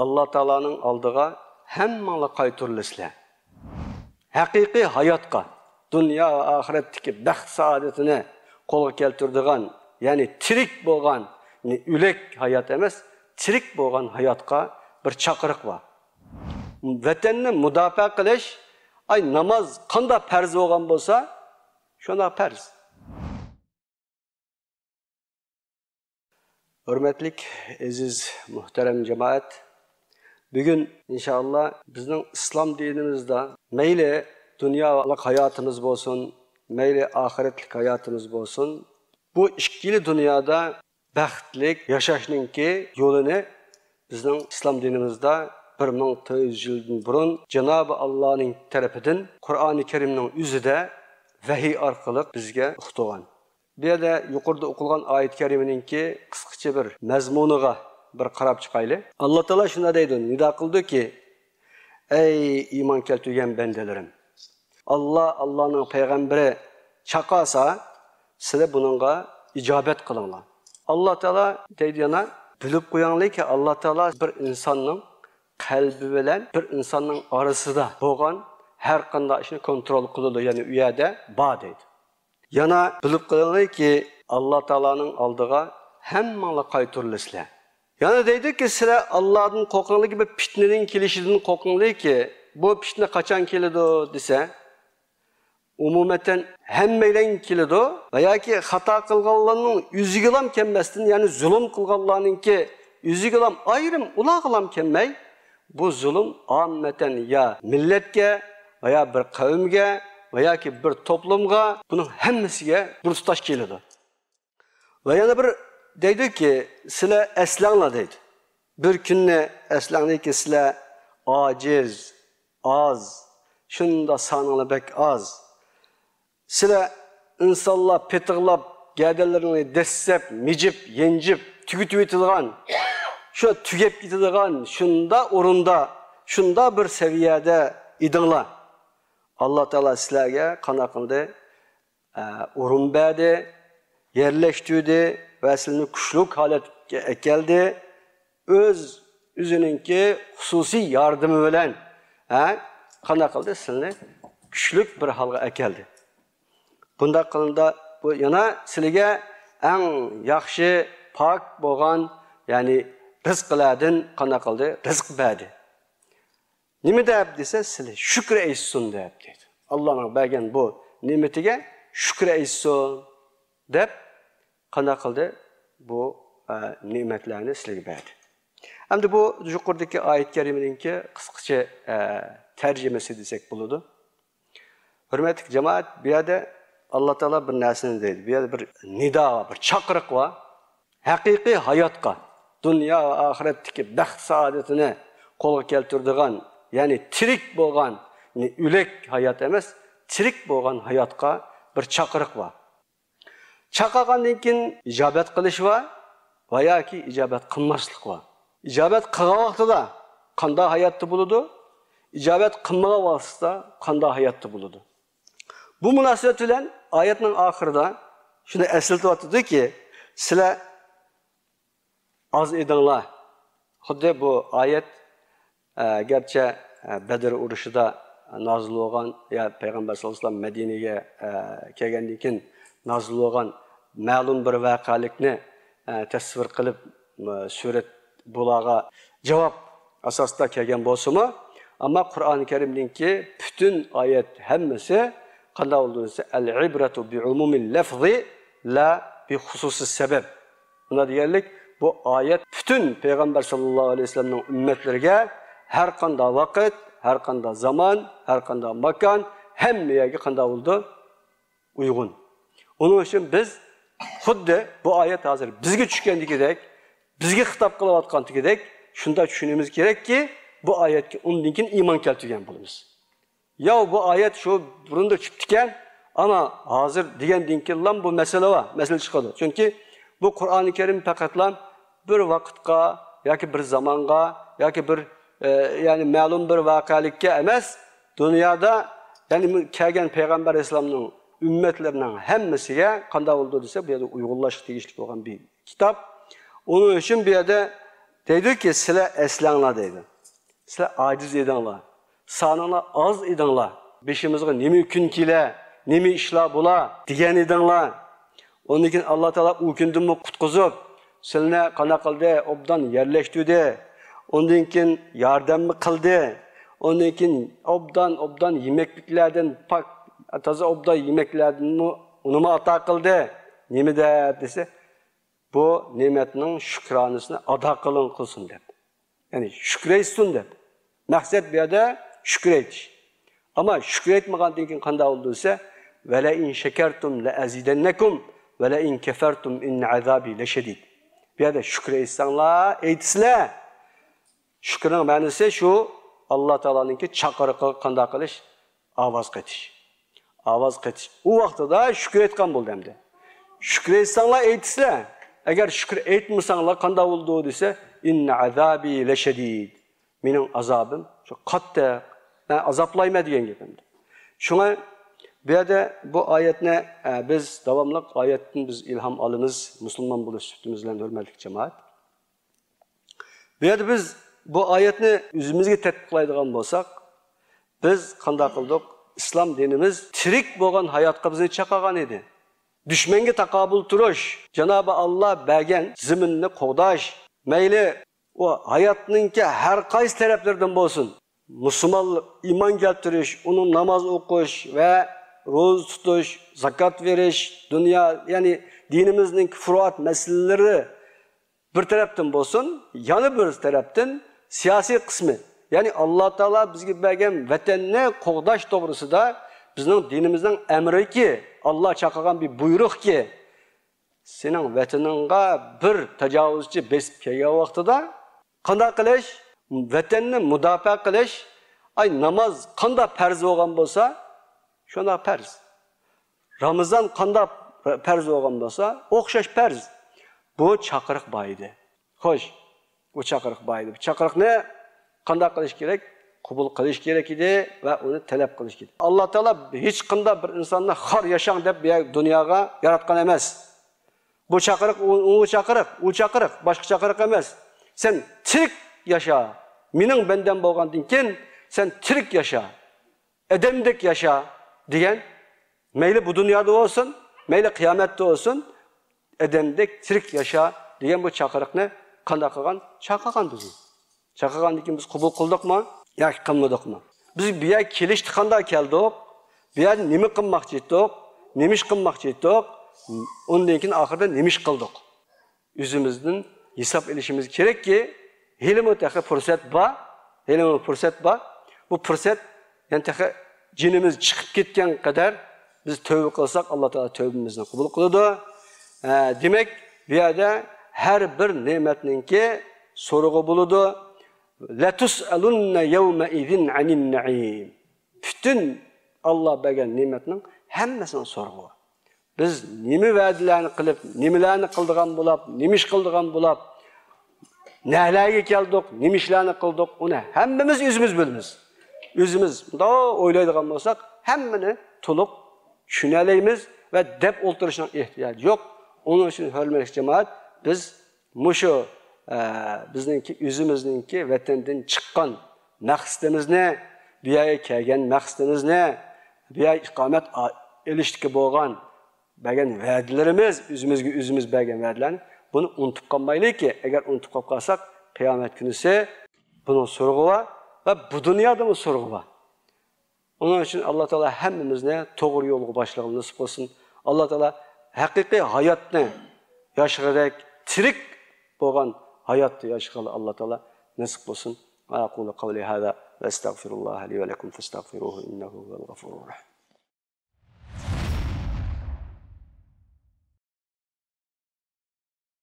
Allah Taala'nın aldığa hemmanla qaytırılısılar. Haqiqiy hayotga, dunyo va oxiratdagi baxt saodatini qo'lga keltiradigan, ya'ni tirik bo'lgan, o'lik hayot emas, tirik bo'lgan hayotga bir chaqiriq bor. Vatanni mudofaa qilish, ay namoz qanday farz bo'lgan bo'lsa, shuna farz. Hürmetlik, aziz, muhterem cemaat, bugün inşallah bizning islom dinimizda mayli dunyolik hayotimiz bo'lsin, mayli oxiratlik hayotimiz bo'lsin, bu ikkili dunyoda baxtlik yashashninki yo'lini bizning islom dinimizda 1400 yildan burun Cenab-ı Allah'ın tarafidan Kur'an-ı Kerim'nin yüzüde vahiy orqali bizga uqtirgan. Bu yerda yuqorida o'qilgan oyat karimaninki qisqacha bir mazmuniga bir qarab chiqayli. Alloh taolo shunday deydi, nido qildiki: "Ey iymon keltirgan bandalarim, Allohning payg'ambari chaqasa, sizlar buningga ijobat qilinglar." Alloh taolo deydi yana, bilib qo'yinglarki, Alloh taolo bir insonning qalbi bilan bir insonning orasida bo'lgan har qanday ishni kontrol qiladi, ya'ni u yerda bor deydi. Yana bilib qo'yinglarki, Alloh taolaning oldiga hammanglar qaytirilisizlar. Yana deydiki, sizlar Allohning qo'rqinglar bir fitnaning kelishidan qo'rqinglarki, bu fitna qachon keladi desa, umumatan hammadan keladi va yoki xato qilganlarning yuziga ham kelmasdan, ya'ni zulm qilganlarningki yuziga ham ayrim ularga ham kelmay, bu zulm ommatan ya millatga va ya bir qavmga va yoki bir toplumga, buning hammasiga bir tutash keladi. Va yana bir deydiki, sizlar aslanglar deydi. Bir kunni aslanglarki, sizlar ojiz, oz, shunda soninglar bek oz. Sizlar insonlar petiqlab, gavdalarini dessab, mijib, yenjib, tugitib etilgan, shu tugab ketadigan shunda o'rinda, shunda bir saviyada edinglar. Alloh taolo sizlarga qanaqanday o'rin berdi, yerlashtirdi va sizni kuchli holatga keldi. O'zininki xususiy yordami bilan qanaqa qildi, sizni kuchli bir holga keldi. Bunda qilindi, bu yana sizlarga eng yaxshi, pok bo'lgan, ya'ni rizqlardan qanaqa qildi, rizq berdi. Nima deb desa, sizlar shukr aytsin deb dedi. Allohning bergan bu ne'matiga shukr aytsin deb qanaqa qildi, bu ne'matlarni sizlarga berdi. Endi bu yuqoridagi oyat karimaninki qisqacha tarjimasi desak bo'ladi. Hurmatli jamoat, bu yerda Alloh taolo bir narsani deydi. Bu yerda bir nido, bir chaqiriq bor. Haqiqiy hayotga, dunyo va oxiratdagi baxt saodatini qo'lga keltiradigan, ya'ni tirik bo'lgan, o'lik hayot emas, tirik bo'lgan hayotga bir chaqiriq bor. Chaqirgandan keyin ijobat qilish va yoki ijobat qilmaslik bor. İcabet qilgan vaqtida qanday hayotda bo'ladi? İcabet qilmagan vaqtida qanday hayotda bo'ladi? Bu munosabat bilan oyatning oxirida shuni eslatayotdiki, sizlar oz edinglar. Xuddi bu oyat garchi Badr urushida nozil bo'lgan, ya payg'ambar sollallohu alayhi vasallam Madinaga kelgandan keyin nozil bo'lgan ma'lum bir voqelikni tasvir qilib surat bularga javob asosida kelgan bo'lsa-mu, ammo Qur'oni Karimninki bütün oyat hammasi qanday bo'ldi desa, al-ibratu bi umumil lafzi la bi xususis sabab. Buna deganlik, bu oyat bütün payg'ambar sallallohu alayhi vasallamning ummatlariga har qanday vaqt, har qanday zaman, har qanday makon, hammaga qanday bo'ldi uyg'un. Onun için biz xuddi bu oyat hozir bizga tushgandagidek, bizga xitob qilayotgandagidek shunda tushunimiz kerakki, bu oyatga undan keyin iymon keltirgan bo'lamiz. Ya bu oyat shu burunda chiqib ekan, ama hozir degandan keyin bu masala va masala chiqadi. Chunki bu Qur'oni Karim faqatlam bir vaqtga yoki bir zamonga yoki bir yani ma'lum bir voqelikka emas, dunyoda yani kelgan payg'ambar islomning ümmetlerining hammasiga qanday bo'ldi desa, bu yerda uyg'unlash tegishli bo'lgan bir kitob. Onun için bir yerda Deydi ki sizler eslanglar deydi. Sizler aciz edinglar. Saninglar az edinglar. Beşimizga nima kun kela, nima ishlar bo'la degan edinglar. Ondan keyin Alloh taolo u kundan qutqizib, sizlarni qanaqa qildi, obdan yerlashtirdi. Ondan keyin yordammi qildi. Ondan keyin obdan yemekliklardan pak toza obdan yemeklardan uni ato qildi. Nima deb desa, bu ne'matning shukronasini ado qilsin deb. Ya'ni shukraysin deb. Maqsad bu yerda shukraytish. Ama şükretmeden keyin qanday oldu desa, "Ve la in şekertum la azidannakum ve la in kefertum in azabi lashadid." Bu yerda şükretsanlar, aytsizlar. Şükrning ma'nosi shu Alloh taoloninki chaqiriqqa qanday qilish, ovoz qetish. Ovoz qetish. U vaqtida shükretgan bo'ldi endi. Şükretsanlar, aytsizlar. Agar shukr aytmasanglar qanday bo'ldi desa, "In azabi lashadid." Mening azobim shu qattiq. Ben azaplayma degan gapimdi. Şuna bu yerda bu oyatni biz davomli oyatdan biz ilhom olamiz, musulmon bo'lish suhbatimizdan hurmatli jamoat. Bu yerda biz bu oyatni o'zimizga tatbiqlaydigan bo'lsak, biz qanday qildik? Islom dinimiz tirik bo'lgan hayotga bizni chaqirgan edi. Dushmanga taqobil turish, Janobi Alloh bergan zaminni qo'g'dash, mayli o hayotningki har qaysi taraflardan bo'lsin. Müslümanlık, iman keltirish, onun namaz okuş ve roz tutuş, zakat veriş, dünya, yani dinimizin furuat meseleleri bir taraftan olsun, yanı bir taraftan siyasi kısmı. Yani Allah Teala bizge bergen vatanni qo'g'dash to'g'risida bizning dinimizning emri ki, Allah chaqirgan bir buyruq ki, sening vataningga bir tajovuzchi besib kelgan vaqtida qanday qilish? Vatanni mudofaa qilish, ay namoz qanday farz bo'lgan bo'lsa, shunday farz. Ramazon qanday farz bo'lgan bo'lsa, o'xshash farz. Bu chaqiriq bor edi. Xo'sh, bu chaqiriq bor edi. Bu chaqiriqni qanday qilish kerak? Qabul qilish kerak edi va uni talab qilish kerak. Alloh taolo hech qanday bir insonni xor yashang deb dunyoga yaratgan emas. Bu chaqiriq, u chaqiriq, boshqa chaqiriq emas. Sen tirik yaşa. Mening benden bo'lgandan keyin sen tirik yaşa. Edemdek yaşa degan. Mayli bu dunyoda olsun, mayli qiyomatda olsun, edemdek tirik yaşa degan bu chaqiriqni qanday qilgan? Chaqirgan bizni. Chaqirgandan keyin biz qabul qildikmi yoki qilmadikmi? Biz bu yerga kelishdi qanday keldik? Bu yerda nima qilmoqchi edik? Nima ish qilmoqchi edik? Undan keyin oxirida nima ish qildik? O'zimizdan hisob olishimiz kerakki, Helimi tahi fırsat var, helimi fırsat var. Bu fırsat, yani tahi cinimiz çıkıp gitken kadar biz tövbe kılsak Allah Teala tövbemizden kabul kıldı. Demek bir yerde her bir nimetninki soruğu buludu. La tus'alunna yevme izin anin na'im. Bütün Allah bergen nimetinin hemmesinin soruğu. Biz nimi vadilerini kılıp, nimilerini kıldıgan bulap, nimiş kıldıgan bulap, nelerge geldik, nimişlerini kıldık, onu hemmimiz yüzümüz bilmiz. Yüzümüz daha oylaydıgan olsak, hemmini tulup, düşüneleyimiz ve dep olturuşuna ihtiyacı yok. Onun için hürmetli cemaat, biz muşu, bizninki, yüzümüzninki vatandan çıkan maqsadimiz ne? Bir yere kelgen maqsadimiz ne? Bir yere ikamet ilişki bo'lgan bergen va'dalarimiz, yüzümüz bergen va'dalarni bunu unutup kalmaylı ki, eğer unutup kalsak, kıyamet günüse bunun sorgu var ve bu dünyada mı sorgu var? Onun için Allah Teala hemmimizne doğru yolu başlayalım nasip olsun. Allah Teala hakiki hayatını yaşayarak, tirik olan hayatı yaşayarak Allah Teala nasip olsun. Ve aqulu kavli hâzâ ve estağfirullah li ve lekum festağfiruhu innehu vel gafurur rahim.